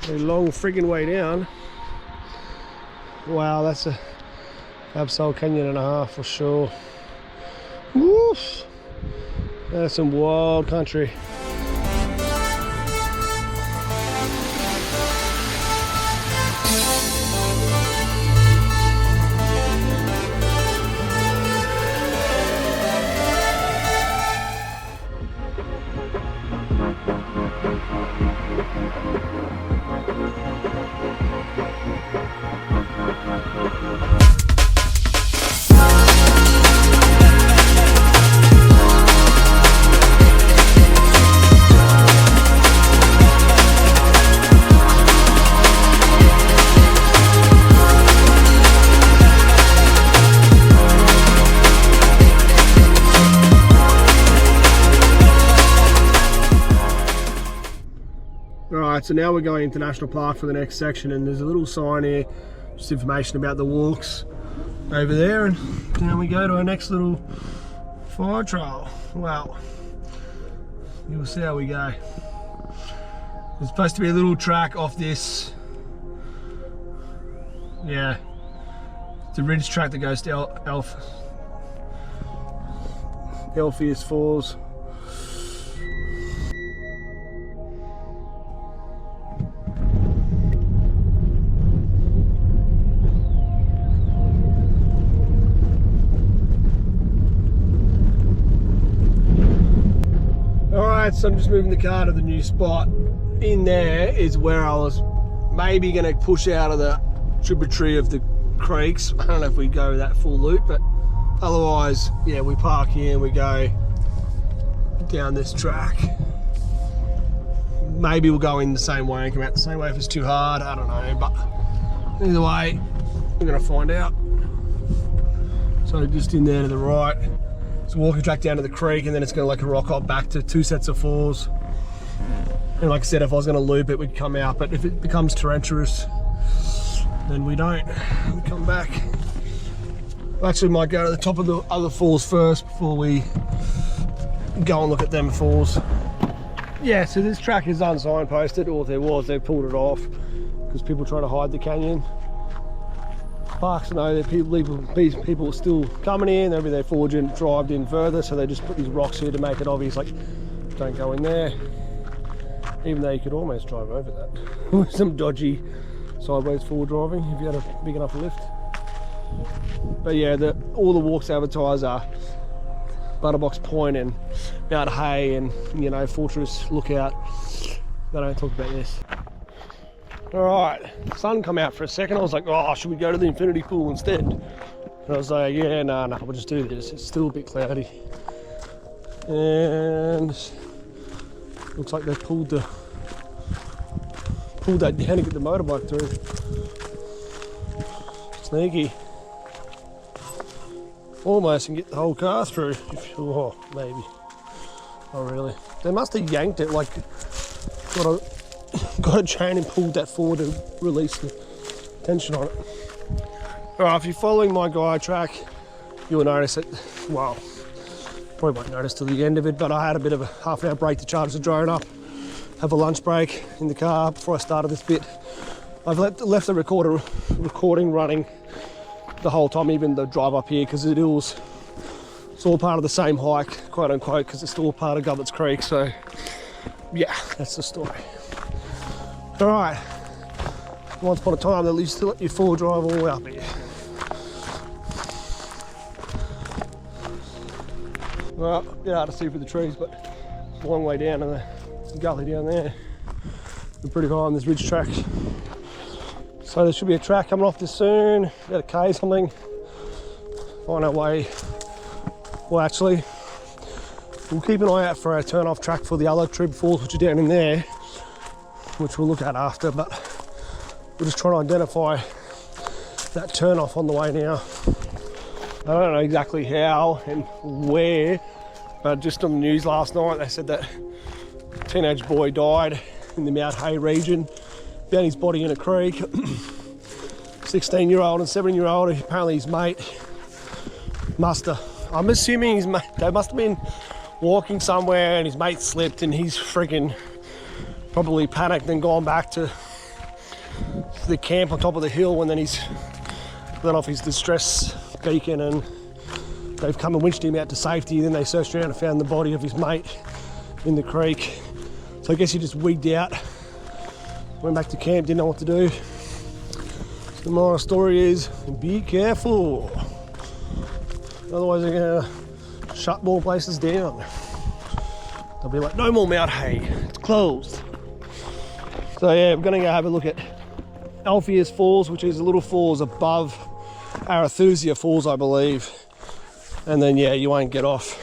A long friggin' way down. Wow, that's a abseil canyon and a half for sure. Woof! That's some wild country. Alright, so now we're going into National Park for the next section, and there's a little sign here, just information about the walks over there, and down we go to our next little fire trail. Wow, you'll see how we go. There's supposed to be a little track off this, yeah, it's a ridge track that goes to Alpheus Falls. So I'm just moving the car to the new spot. In there is where I was maybe going to push out of the tributary of the creeks. I don't know if we go that full loop, but otherwise, yeah, we park here and we go down this track. Maybe we'll go in the same way and come out the same way if it's too hard. I don't know, but either way, we're going to find out. So just in there to the right. It's a walking track down to the creek, and then it's going to like a rock hop back to two sets of falls. And like I said, if I was going to loop it, we'd come out, but if it becomes torrentious, then we don't. We come back. We actually might go to the top of the other falls first before we go and look at them falls. Yeah, so this track is unsignposted, or if there was, they pulled it off because people try to hide the canyon. Parks know that people are still coming in, maybe they forge and drive in further, so they just put these rocks here to make it obvious, like, don't go in there. Even though you could almost drive over that with some dodgy sideways forward driving if you had a big enough lift. But yeah, all the walks advertised are Butterbox Point and Mount Hay and, you know, Fortress Lookout. They don't talk about this. Alright, sun come out for a second. I was like, oh, should we go to the infinity pool instead? And I was like, yeah, no, we'll just do this. It's still a bit cloudy. And looks like they pulled that down to get the motorbike through. Sneaky. Almost can get the whole car through. Oh, maybe. Oh, really? They must have yanked it, like, got a chain and pulled that forward to release the tension on it. Alright, if you're following my guide track, you'll notice it. Well, probably won't notice till the end of it, but I had a bit of a half-hour break to charge the drone up, have a lunch break in the car before I started this bit. I've left the recording running the whole time, even the drive up here, because it's all part of the same hike, quote unquote, because it's still part of Govetts Creek. So yeah, that's the story. All right, once upon a time they used to let you full drive all the way up here. Well, a bit hard to see through the trees, but it's a long way down in the gully down there. We're pretty high on this ridge track. So there should be a track coming off this soon, about a K something. Find our way. Well, actually, we'll keep an eye out for our turn-off track for the other trib falls, which are down in there, which we'll look at after, but we're just trying to identify that turn-off on the way now. I don't know exactly how and where, but just on the news last night, they said that a teenage boy died in the Mount Hay region, found his body in a creek. 16-year-old and 17-year-old, apparently his mate I'm assuming they must have been walking somewhere and his mate slipped and he's freaking probably panicked and gone back to the camp on top of the hill, and then he's let off his distress beacon, and they've come and winched him out to safety. Then they searched around and found the body of his mate in the creek. So I guess he just wigged out, went back to camp, didn't know what to do. So the moral story is, be careful. Otherwise they're gonna shut more places down. They'll be like, no more Mount Hay, it's closed. So yeah, we're gonna go have a look at Alpheus Falls, which is a little falls above Arethusa Falls, I believe. And then yeah, you won't get off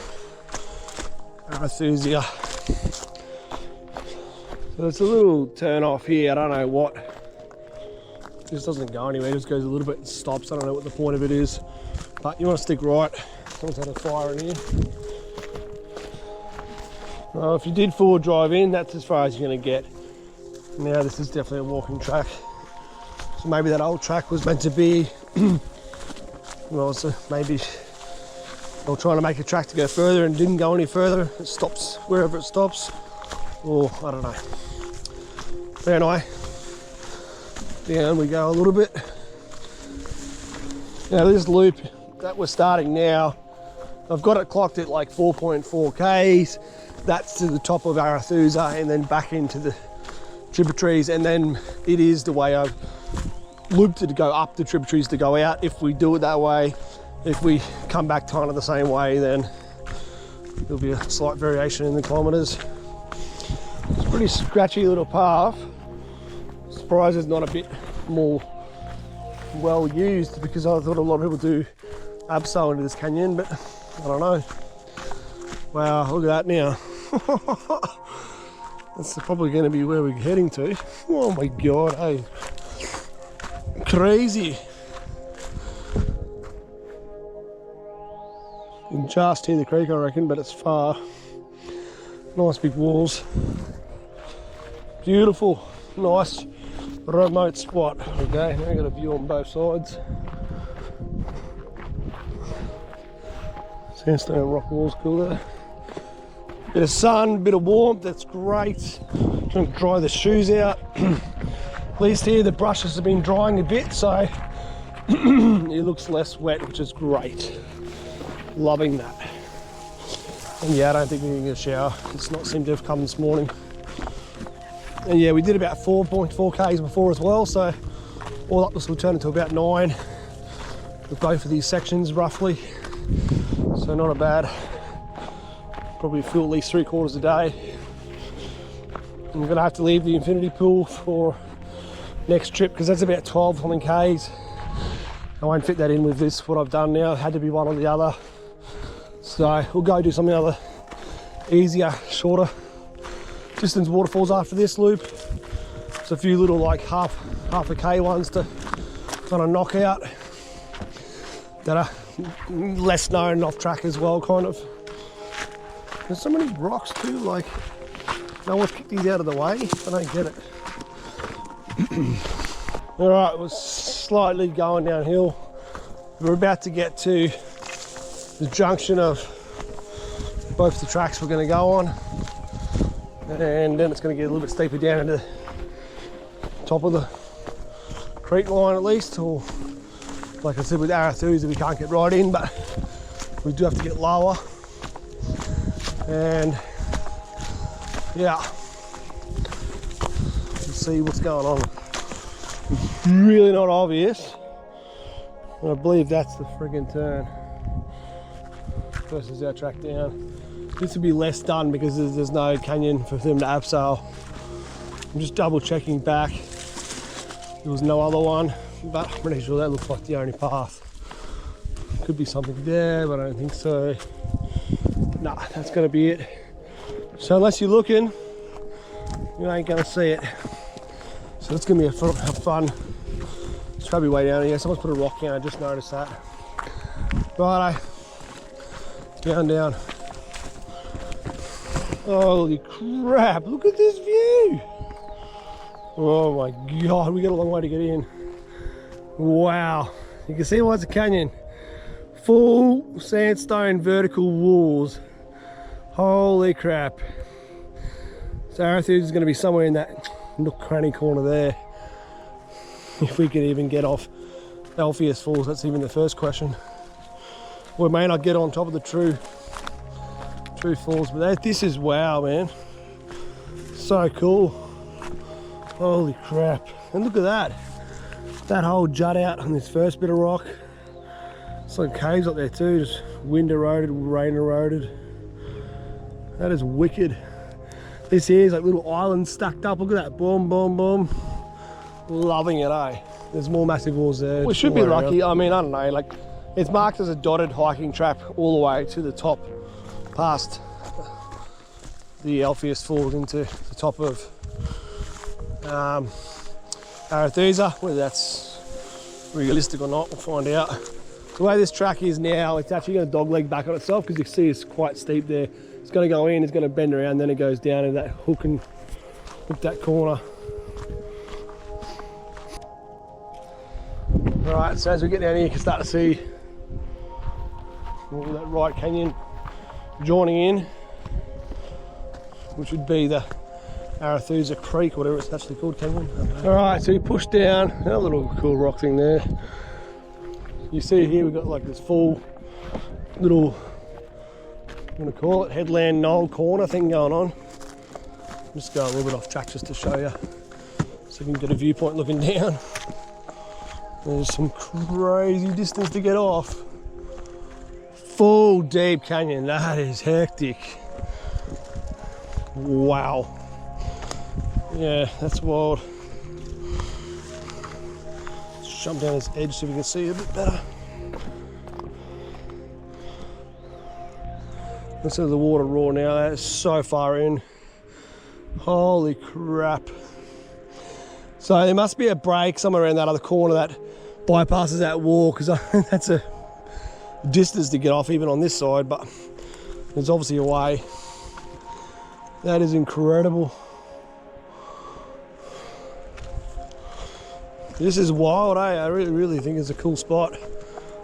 Arethusa. So it's a little turn off here, I don't know what. It just doesn't go anywhere, it just goes a little bit and stops. I don't know what the point of it is. But you want to stick right. Someone's had a fire in here. Well, if you did forward drive in, that's as far as you're going to get. Now this is definitely a walking track. So maybe that old track was meant to be, well, so maybe they were trying to make a track to go further and didn't go any further. It stops wherever it stops. Or, I don't know. But anyway, down we go a little bit. Now this loop that we're starting now, I've got it clocked at like 4.4 Ks. That's to the top of Arethusa and then back into the tributaries, and then it is the way I've looped it to go up the tributaries to go out. If we do it that way, if we come back kind of the same way, then there'll be a slight variation in the kilometres. It's a pretty scratchy little path. Surprised it's not a bit more well used, because I thought a lot of people do abseil into this canyon, but I don't know. Wow, look at that now. That's probably going to be where we're heading to. Oh my god, hey. Crazy. You can just hear the creek, I reckon, but it's far. Nice big walls. Beautiful, nice remote spot. Okay, now I've got a view on both sides. Sandstone rock walls, cool there. Bit of sun, bit of warmth, that's great. Trying to dry the shoes out. At least here the brushes have been drying a bit, so it looks less wet, which is great. Loving that. And yeah, I don't think we're gonna get a shower. It's not seemed to have come this morning. And yeah, we did about 4.4 Ks before as well, so all up this will turn into about 9 with both of these sections roughly. So not a bad. Probably fuel at least 3/4 a day. I'm gonna have to leave the infinity pool for next trip, because that's about 12 something Ks. I won't fit that in with this, what I've done now. It had to be one or the other. So we'll go do something other easier, shorter distance waterfalls after this loop. There's a few little like half a K ones to kind of knock out that are less known, off track as well, kind of. There's so many rocks too, like no one's kicked these out of the way. I don't get it. All right, we're slightly going downhill. We're about to get to the junction of both the tracks we're going to go on, and then it's going to get a little bit steeper down into the top of the creek line at least, or like I said with Arethusa we can't get right in, but we do have to get lower. And yeah, let's see what's going on. It's really not obvious, and I believe that's the friggin' turn versus our track down. This would be less done because there's no canyon for them to abseil. I'm just double checking back. There was no other one, but I'm pretty sure that looks like the only path. Could be something there, but I don't think so. Nah, that's gonna be it. So unless you're looking, you ain't gonna see it. So it's gonna be a fun. It's probably way down here. Someone's put a rock down, I just noticed that. Righto, down. Holy crap, look at this view. Oh my god, we got a long way to get in. Wow, you can see why it's a canyon. Full sandstone vertical walls. Holy crap. So Arethusa is going to be somewhere in that nook cranny corner there. if we could even get off Alpheus Falls. That's even the first question. We may not get on top of the true falls, but this is wow, man. So cool. Holy crap. And look at that whole jut out on this first bit of rock. It's like caves up there too, just wind eroded, rain eroded. That is wicked. This here is like little islands stacked up. Look at that, boom, boom, boom. Loving it, eh? There's more massive walls there. We should be lucky. I mean, I don't know, like it's marked as a dotted hiking track all the way to the top, past the Alpheus Falls into the top of Arethusa. Whether that's realistic or not, we'll find out. The way this track is now, it's actually going to dogleg back on itself because you see it's quite steep there. It's going to go in, it's going to bend around, then it goes down in that hook and hook that corner. Alright, so as we get down here, you can start to see that right canyon joining in, which would be the Arethusa Creek, whatever it's actually called, canyon. Alright, so we push down, a little cool rock thing there. You see here we've got like this full little, what do you call it, headland knoll corner thing going on. Just go a little bit off track just to show you, so you can get a viewpoint looking down. There's some crazy distance to get off. Full deep canyon, that is hectic. Wow. Yeah, that's wild. Let's jump down this edge so we can see a bit better. Let's see the water raw now, that is so far in. Holy crap. So there must be a break somewhere around that other corner that bypasses that wall, because I think that's a distance to get off even on this side, but there's obviously a way. That is incredible. This is wild, eh? I really think it's a cool spot.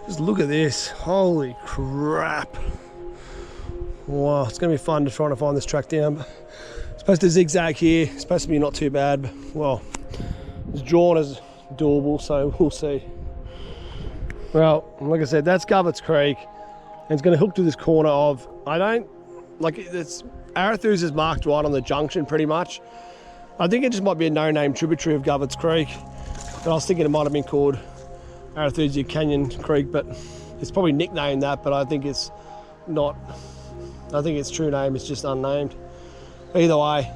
Just look at this, holy crap. Wow, it's gonna be fun to try and find this track down. But it's supposed to zigzag here, it's supposed to be not too bad, but well, it's drawn as doable, so we'll see. Well, like I said, that's Govetts Creek, and it's going to hook to this corner of, I don't, like it's, Arethusa is marked right on the junction pretty much. I think it just might be a no-name tributary of Govetts Creek, but I was thinking it might have been called Arethusa Canyon Creek, but it's probably nicknamed that, but I think it's not, I think its true name is just unnamed. Either way,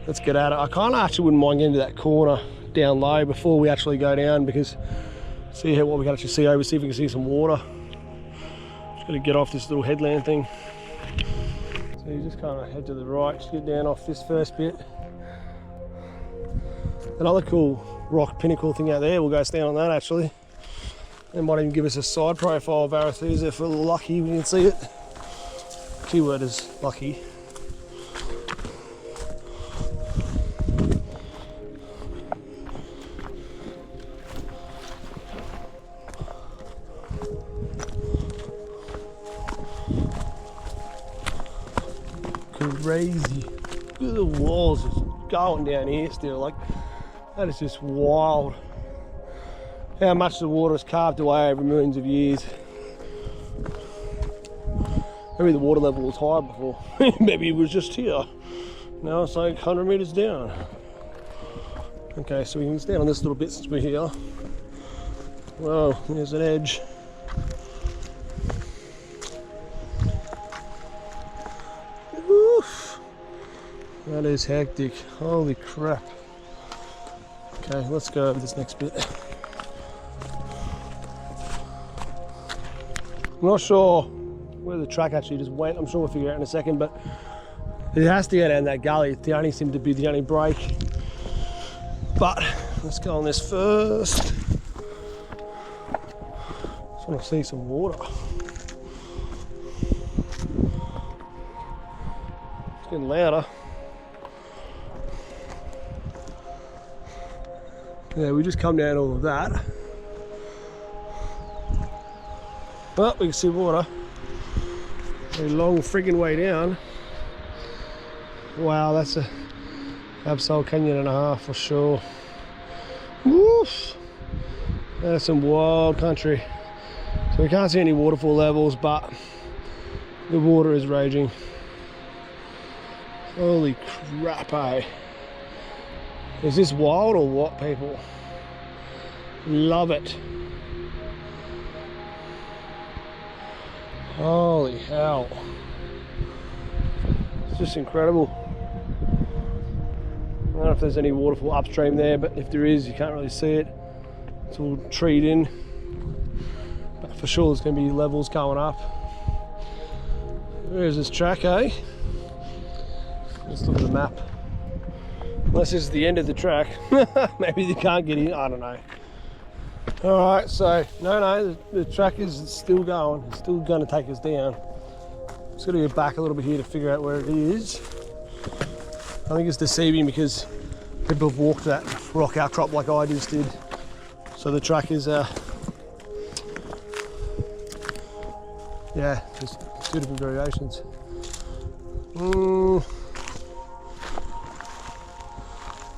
let's get at it. I kind of actually wouldn't mind getting to that corner down low before we actually go down, because see what we can actually see over, see if we can see some water. Just got to get off this little headland thing. So you just kind of head to the right, just get down off this first bit. Another cool rock pinnacle thing out there, we'll go stand on that actually. It might even give us a side profile of Arethusa if we're lucky we can see it. Keyword is lucky. Crazy. Look at the walls just going down here still, like that is just wild. How much the water has carved away over millions of years. Maybe the water level was high before. Maybe it was just here. Now it's like 100 meters down. Okay, so we can stand on this little bit since we're here. Whoa, there's an edge. That is hectic, holy crap. Okay, let's go over this next bit. I'm not sure where the track actually just went, I'm sure we'll figure it out in a second, but it has to go down that gully. It only seemed to be the only break. But let's go on this first. Just want to see some water. It's getting louder. Yeah, we just come down all of that. Well, we can see water. A long friggin' way down. Wow, that's a abseil canyon and a half for sure. Woo! Oof. That's some wild country. So we can't see any waterfall levels, but the water is raging. Holy crap, eh? Is this wild or what, people? Love it. Holy hell. It's just incredible. I don't know if there's any waterfall upstream there, but if there is, you can't really see it. It's all treed in. But for sure there's going to be levels going up. Where is this track, eh? Let's look at the map. Unless this is the end of the track. Maybe they can't get in, I don't know. Alright, so, no, the track is still going. It's still going to take us down. Just got to get back a little bit here to figure out where it is. I think it's deceiving because people have walked that rock outcrop like I just did. So the track is, yeah, just two different variations.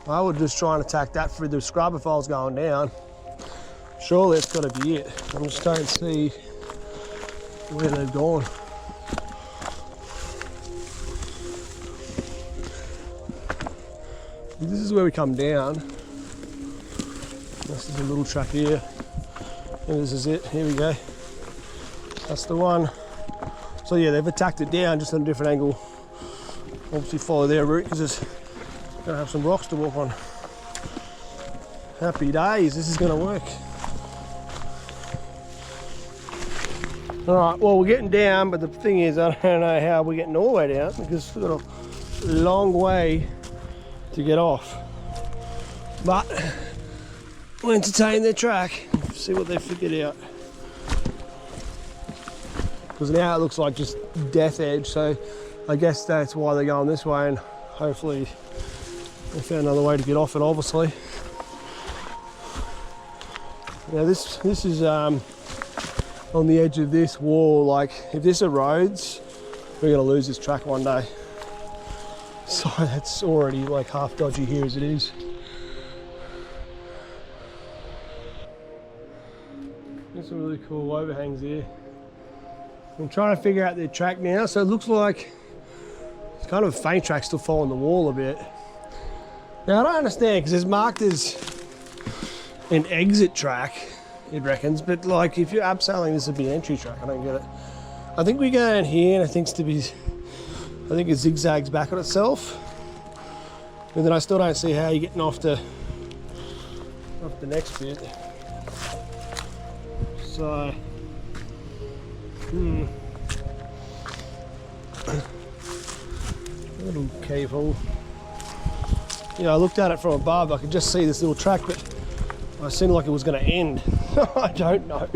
I would just try and attack that through the scrub if I was going down. Surely it's got to be it. I'm just trying to see where they've gone. This is where we come down. This is a little track here. And this is it. Here we go. That's the one. So yeah, they've attacked it down just on a different angle. Obviously follow their route because it's going to have some rocks to walk on. Happy days, this is going to work. Alright, well we're getting down, but the thing is I don't know how we're getting all the way down because we've got a long way to get off. But we'll entertain their track, see what they figured out. Because now it looks like just death edge, so I guess that's why they're going this way, and hopefully they found another way to get off it, obviously. Now this is on the edge of this wall. Like if this erodes, we're gonna lose this track one day. So that's already like half dodgy here as it is. There's some really cool overhangs here. I'm trying to figure out their track now, so it looks like it's kind of a faint track still following the wall a bit. Now I don't understand because it's marked as an exit track, it reckons, but like if you're abseiling, this would be an entry track. I don't get it. I think we go down here, and I think it zigzags back on itself, and then I still don't see how you're getting off the next bit. So, little cave hole. You know, I looked at it from above, I could just see this little track, but it seemed like it was going to end. I don't know.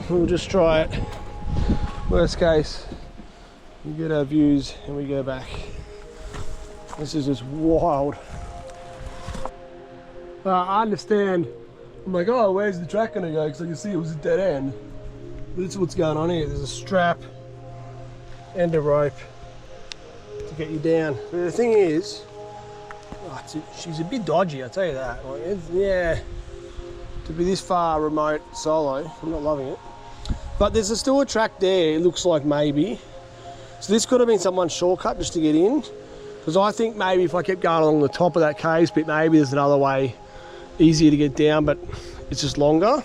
We'll just try it. Worst case, we get our views and we go back. This is just wild. I understand. I'm like, oh, where's the track going to go? Because I can see it was a dead end. But this is what's going on here. There's a strap and a rope to get you down. But the thing is, she's a bit dodgy, I'll tell you that. Like, yeah, to be this far remote solo, I'm not loving it. But there's still a track there, it looks like maybe. So this could have been someone's shortcut just to get in. Because I think maybe if I kept going along the top of that caves bit, maybe there's another way easier to get down, but it's just longer.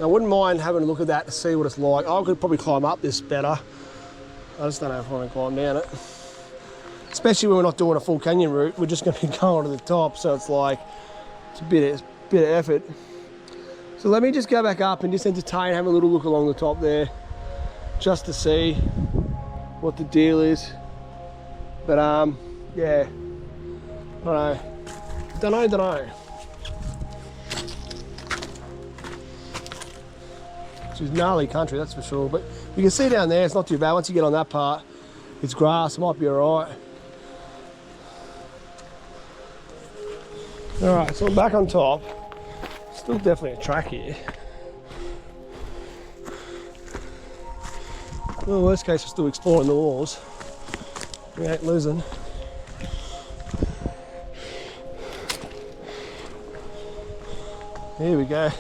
I wouldn't mind having a look at that to see what it's like. I could probably climb up this better. I just don't know if I want to climb down it. Especially when we're not doing a full canyon route, we're just going to be going to the top, so it's like, it's a bit of effort. So let me just go back up and just entertain, have a little look along the top there, just to see what the deal is. But yeah, I don't know. It's gnarly country, that's for sure. But you can see down there, it's not too bad. Once you get on that part, it's grass, it might be all right. All right, so I'm back on top. Still definitely a track here. Well, worst case, we're still exploring the walls. We ain't losing. Here we go.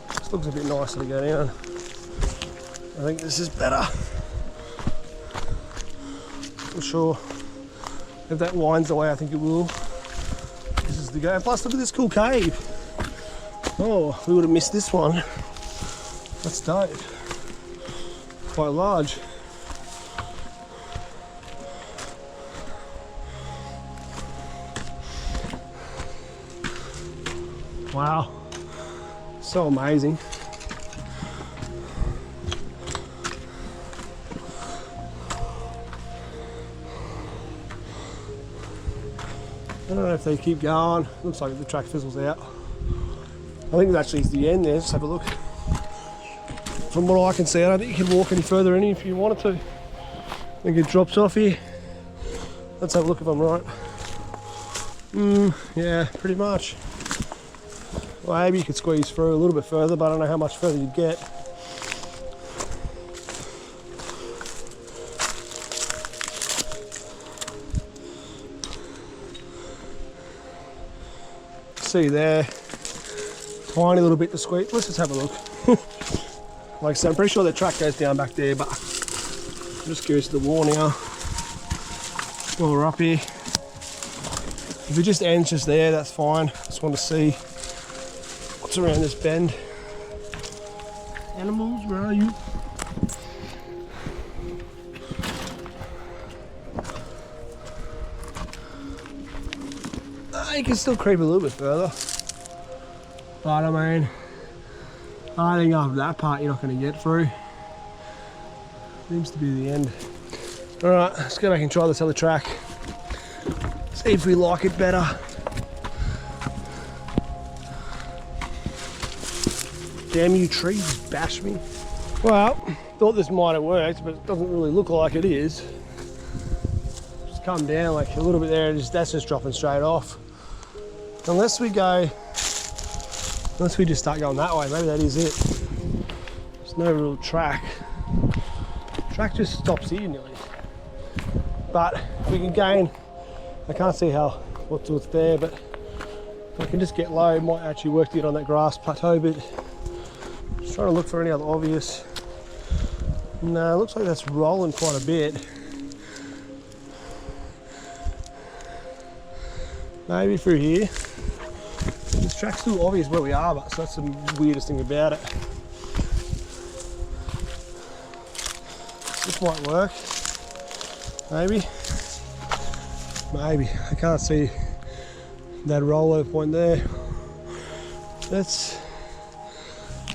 This looks a bit nicer to go down. I think this is better. For sure. If that winds away, I think it will. This is the go. Plus, look at this cool cave. Oh, we would have missed this one. That's dope. Quite large. Wow. So amazing. I don't know if they keep going. Looks like the track fizzles out. I think that actually is the end there. Just have a look. From what I can see, I don't think you can walk any further in if you wanted to. I think it drops off here. Let's have a look if I'm right. Yeah, pretty much. Well, maybe you could squeeze through a little bit further, but I don't know how much further you'd get. See there, tiny little bit to squeeze. Let's just have a look. Like I said, I'm pretty sure the track goes down back there, but I'm just curious to the wall now. While we're up here, if it just ends just there, that's fine. Just want to see what's around this bend. Animals, where are you? You can still creep a little bit further, but I mean, I think after that part you're not going to get through. Seems to be the end. Alright, let's go back and try this other track. See if we like it better. Damn you trees, bash me. Well, thought this might have worked, but it doesn't really look like it is. Just come down like a little bit there, and that's just dropping straight off. Unless we just start going that way, maybe that is it. There's no real track. Track just stops here nearly. But if we can gain, I can't see what's there, but if I can just get low, it might actually work to get on that grass plateau bit. Just trying to look for any other obvious. No, it looks like that's rolling quite a bit. Maybe through here. This track's still obvious where we are, but so that's the weirdest thing about it. This might work. Maybe. Maybe. I can't see that roller point there. Let's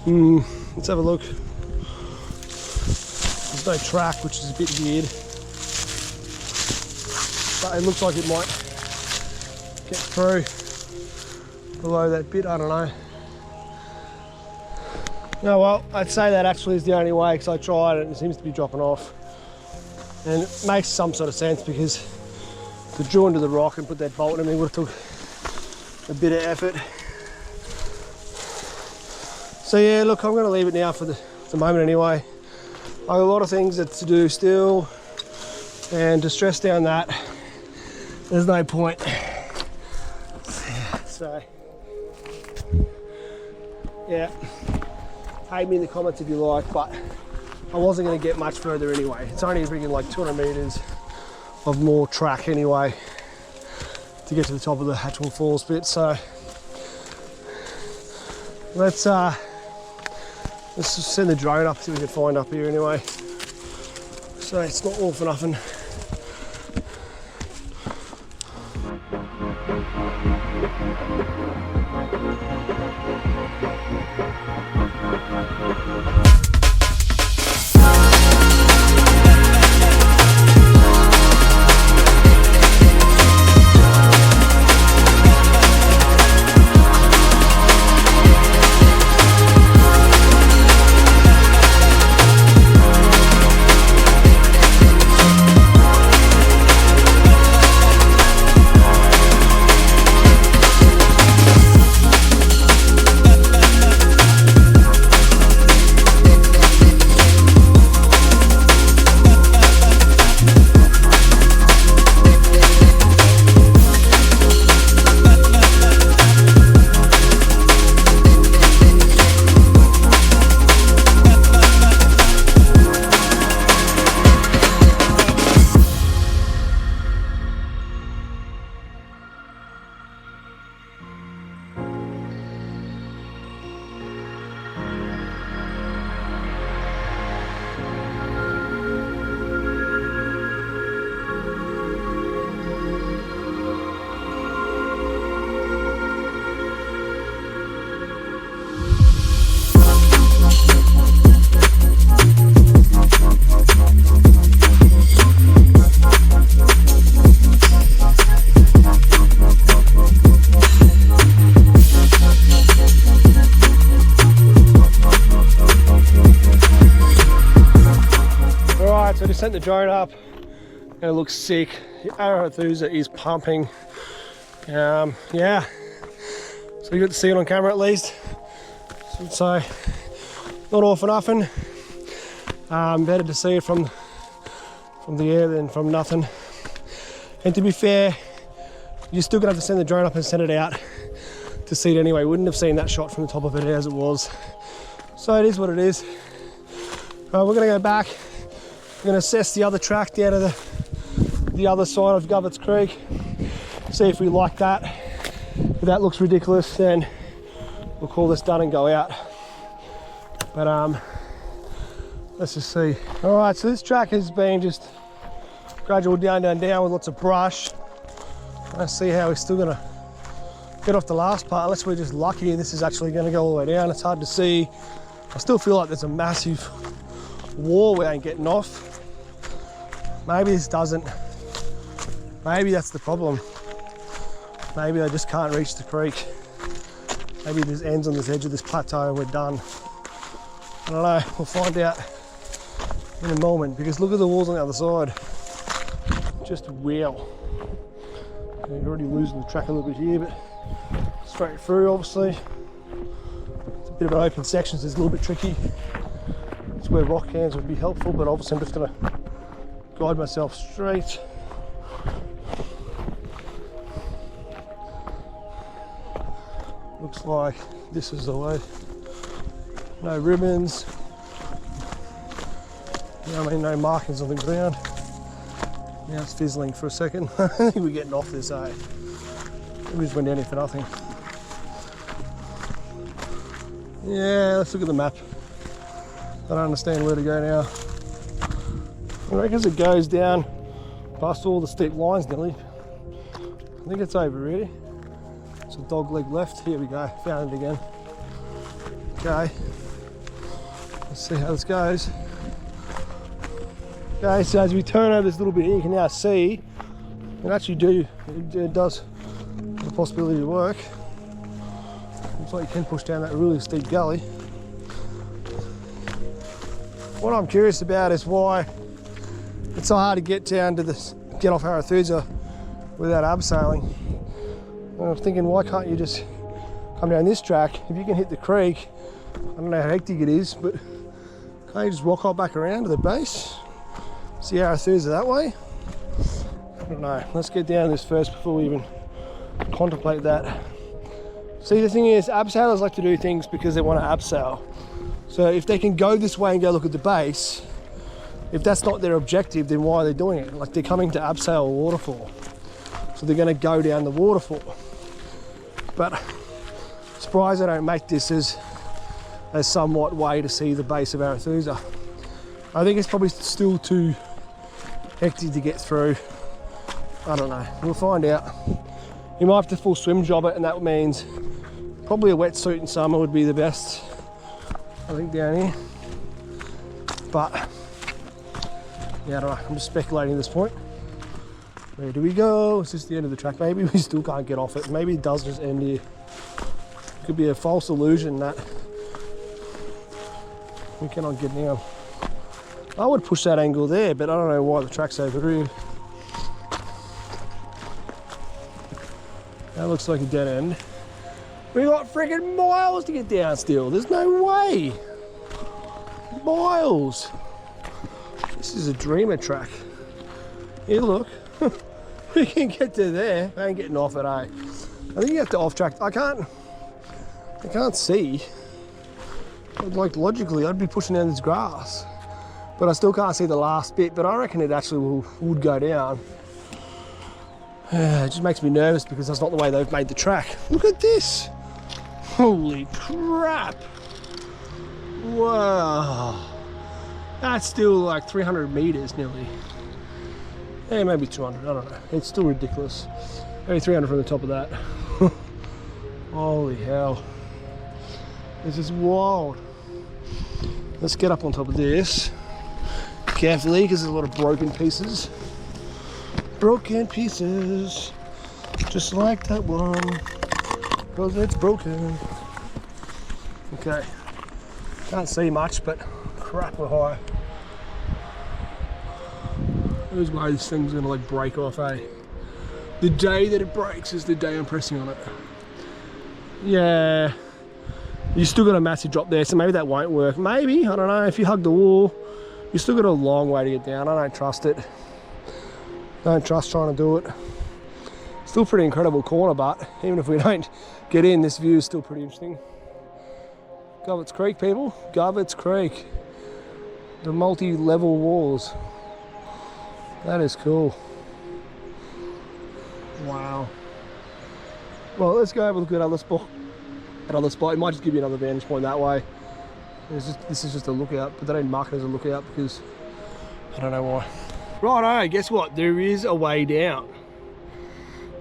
have a look. There's no track, which is a bit weird. But it looks like it might get through below that bit, I don't know. No, well, I'd say that actually is the only way, because I tried it and it seems to be dropping off. And it makes some sort of sense, because to drill into the rock and put that bolt in, it would have took a bit of effort. So yeah, look, I'm going to leave it now for the moment anyway. I've got a lot of things to do still, and to stress down that, there's no point. So, yeah, hate me in the comments if you like, but I wasn't going to get much further anyway. It's only bringing like 200 metres of more track anyway to get to the top of the actual falls bit. So let's just send the drone up, see what we can find up here anyway. So it's not all for nothing. sent the drone up and it looks sick. Arethusa is pumping. Yeah, so you got to see it on camera at least. So not all for nothing. Better to see it from the air than from nothing. And to be fair, you're still gonna have to send the drone up and send it out to see it anyway. Wouldn't have seen that shot from the top of it as it was. So it is what it is. We're gonna go back. We're gonna assess the other track down to the other side of Govetts Creek. See if we like that. If that looks ridiculous, then we'll call this done and go out. But let's just see. All right, so this track has been just gradual down with lots of brush. Let's see how we're still gonna get off the last part, unless we're just lucky and this is actually gonna go all the way down. It's hard to see. I still feel like there's a massive wall we ain't getting off. Maybe this doesn't. Maybe that's the problem. Maybe I just can't reach the creek. Maybe this ends on this edge of this plateau and we're done. I don't know, we'll find out in a moment, because look at the walls on the other side. Just wow. You're already losing the track a little bit here, but straight through obviously. It's a bit of an open section, so it's a little bit tricky. It's where rock hands would be helpful, but obviously I'm just gonna guide myself straight. Looks like this is the way. No ribbons. I mean, no markings on the ground. Now it's fizzling for a second. I think we're getting off this, eh? We just went down here for nothing. Yeah, let's look at the map. I don't understand where to go now. I reckon as it goes down past all the steep lines nearly. I think it's over really. It's a dog leg left. Here we go, found it again. Okay, let's see how this goes. Okay, so as we turn over this little bit here, you can now see it actually it does have the possibility to work. Looks like you can push down that really steep gully. What I'm curious about is why it's so hard to get down to get off Arethusa without abseiling. And I'm thinking, why can't you just come down this track? If you can hit the creek, I don't know how hectic it is, but can't you just rock hop back around to the base? See Arethusa that way? I don't know. Let's get down this first before we even contemplate that. See, the thing is, abseilers like to do things because they want to abseil. So if they can go this way and go look at the base, if that's not their objective, then why are they doing it? Like, they're coming to abseil a waterfall. So they're going to go down the waterfall. But surprised I don't make this as somewhat way to see the base of Arethusa. I think it's probably still too hectic to get through. I don't know, we'll find out. You might have to full swim job it, and that means probably a wetsuit in summer would be the best, I think, down here. But yeah, I don't know, I'm just speculating at this point. Where do we go? Is this the end of the track? Maybe we still can't get off it. Maybe it does just end here. It could be a false illusion that we cannot get down. I would push that angle there, but I don't know why the track's over here. That looks like a dead end. We got freaking miles to get down still. There's no way. Miles. This is a dreamer track. Here, look. We can get to there. I ain't getting off it, eh? I think you have to off track. I can't see. Like, logically, I'd be pushing down this grass. But I still can't see the last bit, but I reckon it actually would go down. It just makes me nervous because that's not the way they've made the track. Look at this. Holy crap. Wow. That's still like 300 meters nearly. Yeah, maybe 200, I don't know. It's still ridiculous. Maybe 300 from the top of that. Holy hell. This is wild. Let's get up on top of this. Carefully, because there's a lot of broken pieces. Broken pieces. Just like that one. Because it's broken. Okay. Can't see much, but crap, we're high. Who's worried this thing's gonna like break off, eh? The day that it breaks is the day I'm pressing on it. Yeah. You still got a massive drop there, so maybe that won't work. Maybe, I don't know. If you hug the wall, you still got a long way to get down. I don't trust it. Don't trust trying to do it. Still pretty incredible corner, but even if we don't get in, this view is still pretty interesting. Govetts Creek, people. Govetts Creek. The multi-level walls. That is cool. Wow. Well, let's go have a look at another spot. It might just give you another vantage point that way. This is just a lookout, but they don't mark it as a lookout because I don't know why. Righto, guess what? There is a way down.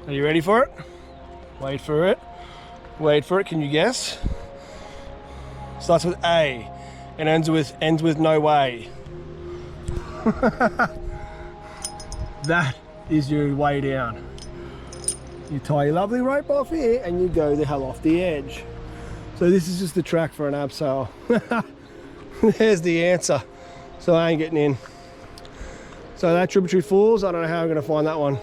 Are you ready for it? Wait for it. Wait for it. Can you guess? Starts with A and ends with no way. That is your way down. You tie your lovely rope off here and you go the hell off the edge. So this is just the track for an abseil. There's the answer. So I ain't getting in. So that tributary falls, I don't know how I'm gonna find that one.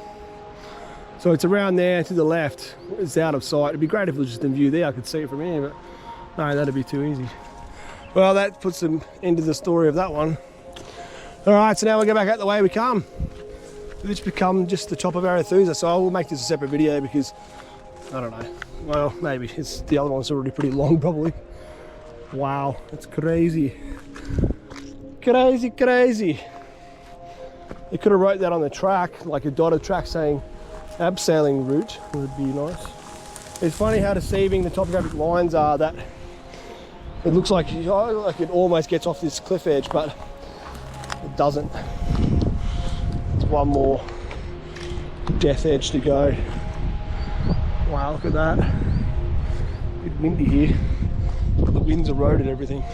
So it's around there to the left. It's out of sight. It'd be great if it was just in view there. I could see it from here, but no, that'd be too easy. Well, that puts them into the story of that one. All right, so now we'll go back out the way we come. This become just the top of Arethusa, so I will make this a separate video because I don't know. Well, maybe the other one's already pretty long, probably. Wow, that's crazy, crazy, crazy. They could have wrote that on the track, like a dotted track saying abseiling route would be nice. It's funny how deceiving the topographic lines are. That it looks like it almost gets off this cliff edge, but it doesn't. One more death edge to go. Wow, look at that. A bit windy here. The wind's eroded everything.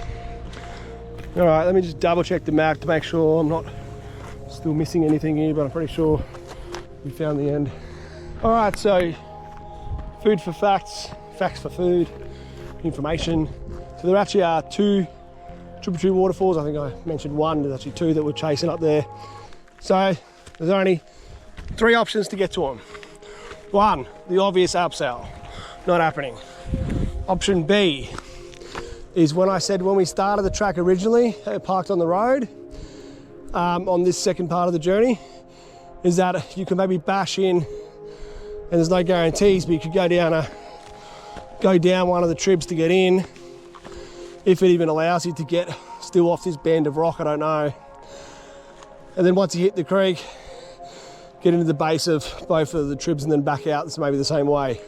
All right, let me just double check the map to make sure I'm not still missing anything here, but I'm pretty sure we found the end. All right, so food for facts, facts for food, information. So there actually are 2 tributary waterfalls. I think I mentioned one, there's actually 2 that we're chasing up there. So there's only 3 options to get to them. 1, the obvious abseil, not happening. Option B is when I said when we started the track originally, parked on the road, on this second part of the journey, is that you can maybe bash in, and there's no guarantees, but you could go down one of the tribs to get in, if it even allows you to get still off this bend of rock, I don't know. And then once you hit the creek, get into the base of both of the tribs and then back out, so maybe the same way.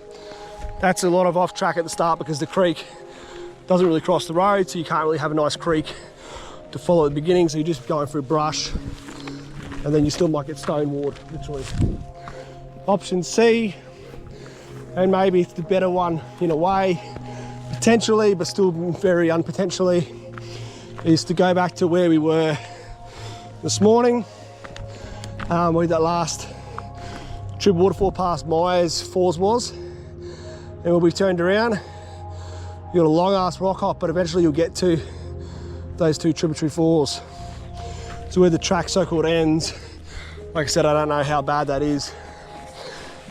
That's a lot of off track at the start because the creek doesn't really cross the road, so you can't really have a nice creek to follow at the beginning, so you're just going through brush, and then you still might get stonewalled, literally. Option C, and maybe it's the better one in a way, potentially, but still very unpotentially, is to go back to where we were this morning, where that last trib waterfall past Myers Falls was, and when we turned around, you got a long ass rock hop, but eventually you'll get to those 2 tributary falls. So where the track so-called ends, like I said, I don't know how bad that is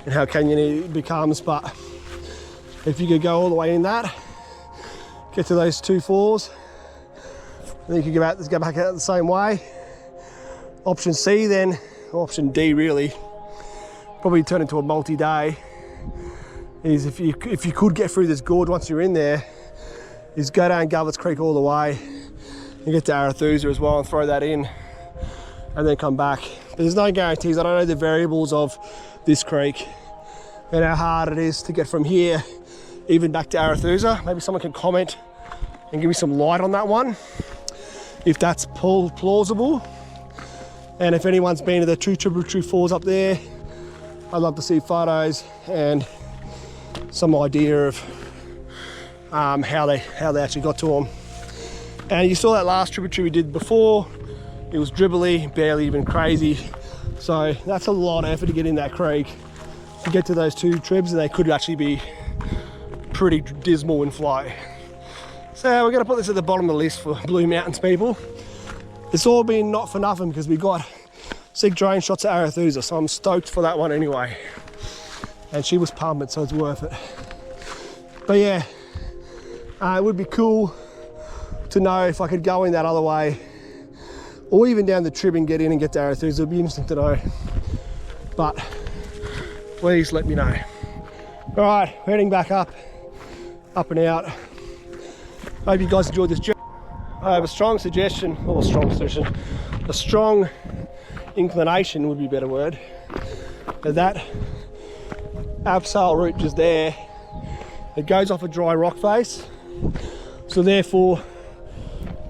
and how canyony it becomes, but if you could go all the way in that, get to those 2 falls, then you could go back out the same way. Option C then, or option D really, probably turn into a multi-day, is if you could get through this gorge once you're in there, is go down Govetts Creek all the way and get to Arethusa as well and throw that in and then come back. But there's no guarantees. I don't know the variables of this creek and how hard it is to get from here even back to Arethusa. Maybe someone can comment and give me some light on that one, if that's plausible. And if anyone's been to the 2 tributary falls up there, I'd love to see photos and some idea of how they actually got to them. And you saw that last tributary we did before. It was dribbly, barely even crazy. So that's a lot of effort to get in that creek to get to those 2 tribs, and they could actually be pretty dismal in flow. So we're gonna put this at the bottom of the list for Blue Mountains people. It's all been not for nothing because we got sick drone shots at Arethusa, so I'm stoked for that one anyway. And she was pumping, so it's worth it. But yeah, it would be cool to know if I could go in that other way, or even down the trib and get in and get to Arethusa. It'd be interesting to know. But please let me know. All right, heading back up and out. Hope you guys enjoyed this journey. I have a strong suggestion, or a strong inclination would be a better word, that abseil route just there, it goes off a dry rock face, so therefore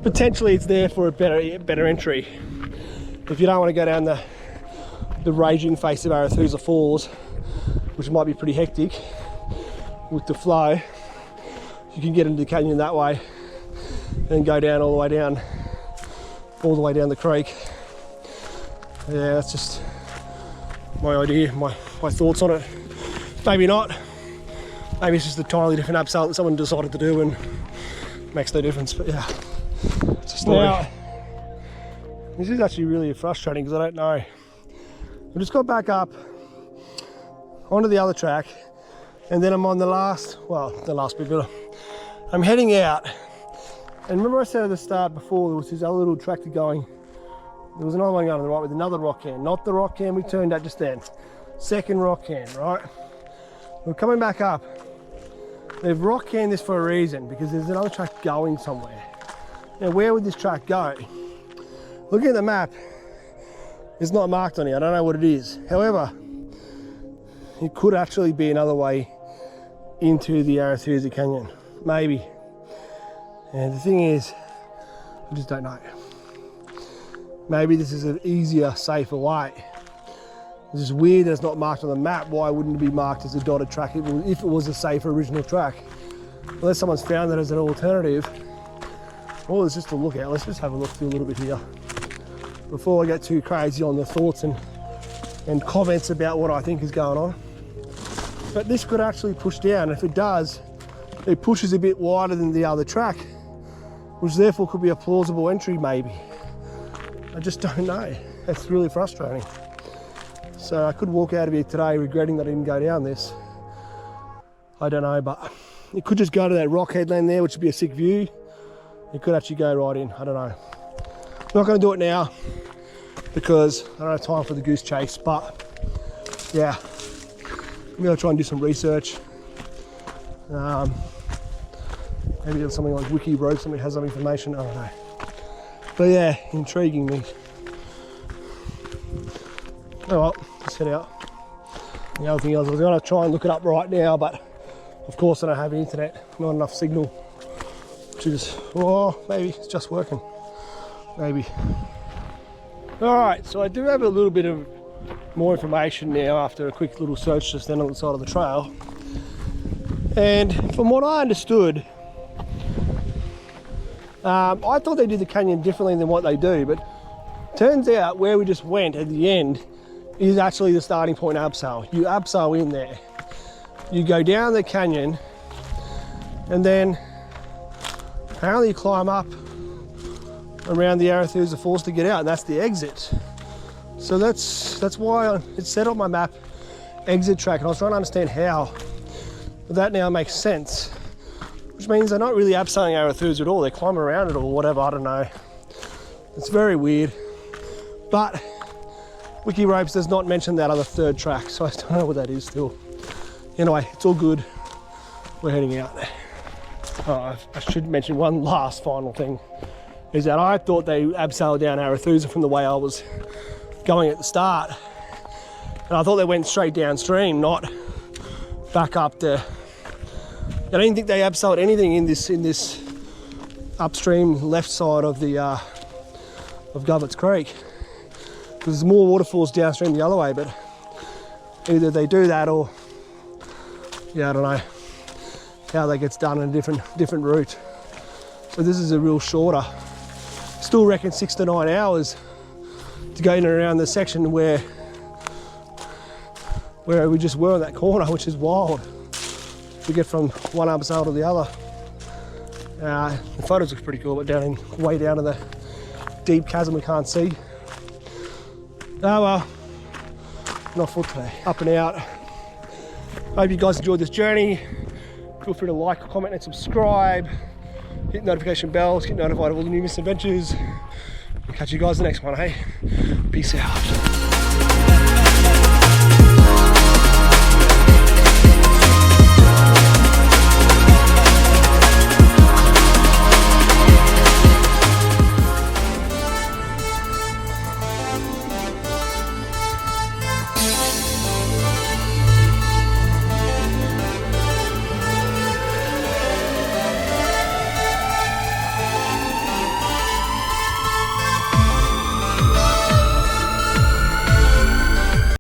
potentially it's there for a better entry if you don't want to go down the raging face of Arethusa Falls, which might be pretty hectic with the flow. You can get into the canyon that way and go down all the way down the creek. Yeah, that's just my idea, my thoughts on it. Maybe not. Maybe it's just a entirely different abseil that someone decided to do and makes no difference, but yeah, it's a story. Now, this is actually really frustrating because I don't know. I just got back up onto the other track, and then I'm on the last bit, but I'm heading out. And remember I said at the start before, there was this other little tractor going. There was another one going on the right with another rock can, not the rock can we turned at just then. Second rock can, right? We're coming back up. They've rock canned this for a reason, because there's another track going somewhere. Now, where would this track go? Looking at the map, it's not marked on here. I don't know what it is. However, it could actually be another way into the Arethusa Canyon, maybe. And the thing is, I just don't know. Maybe this is an easier, safer way. This is weird that it's not marked on the map. Why wouldn't it be marked as a dotted track if it was a safer original track? Unless someone's found that as an alternative. Well, it's just a look out. Let's just have a look through a little bit here before I get too crazy on the thoughts and comments about what I think is going on. But this could actually push down. If it does, it pushes a bit wider than the other track, which therefore could be a plausible entry maybe. I just don't know. That's really frustrating. So I could walk out of here today regretting that I didn't go down this. I don't know, but it could just go to that rock headland there, which would be a sick view. It could actually go right in, I don't know. I'm not gonna do it now because I don't have time for the goose chase, but yeah, I'm gonna try and do some research. Maybe there's something like Wiki Rope, somebody has some information, I don't know. But yeah, intriguing me. Oh well, let's head out. The other thing is I was gonna try and look it up right now, but of course I don't have internet, not enough signal. Which is, oh, maybe it's just working. Maybe. Alright, so I do have a little bit of more information now after a quick little search just then on the side of the trail. And from what I understood, I thought they did the canyon differently than what they do, but turns out where we just went at the end is actually the starting point abseil. You abseil in there. You go down the canyon and then apparently you climb up around the Arethusa Falls to get out, and that's the exit. So that's why it said on my map exit track, and I was trying to understand how. But that now makes sense, which means they're not really abseiling Arethusa at all. They climb around it or whatever, I don't know. It's very weird. But Wiki Ropes does not mention that other third track, so I don't know what that is still. Anyway, it's all good. We're heading out. Oh, I should mention one last final thing, is that I thought they abseiled down Arethusa from the way I was going at the start. And I thought they went straight downstream, not back up there. I didn't think they abseiled anything in this upstream left side of the of Govetts Creek, because there's more waterfalls downstream the other way. But either they do that, or yeah, I don't know how that gets done in a different route. So this is a real shorter. Still reckon 6 to 9 hours to go in and around the section where we just were in that corner, which is wild to get from one abseil to the other. The photos look pretty cool, but way down in the deep chasm we can't see. Oh well, not full today. Up and out. Hope you guys enjoyed this journey. Feel free to like, comment and subscribe. Hit notification bells, get notified of all the new misadventures. I'll catch you guys in the next one, hey? Peace out.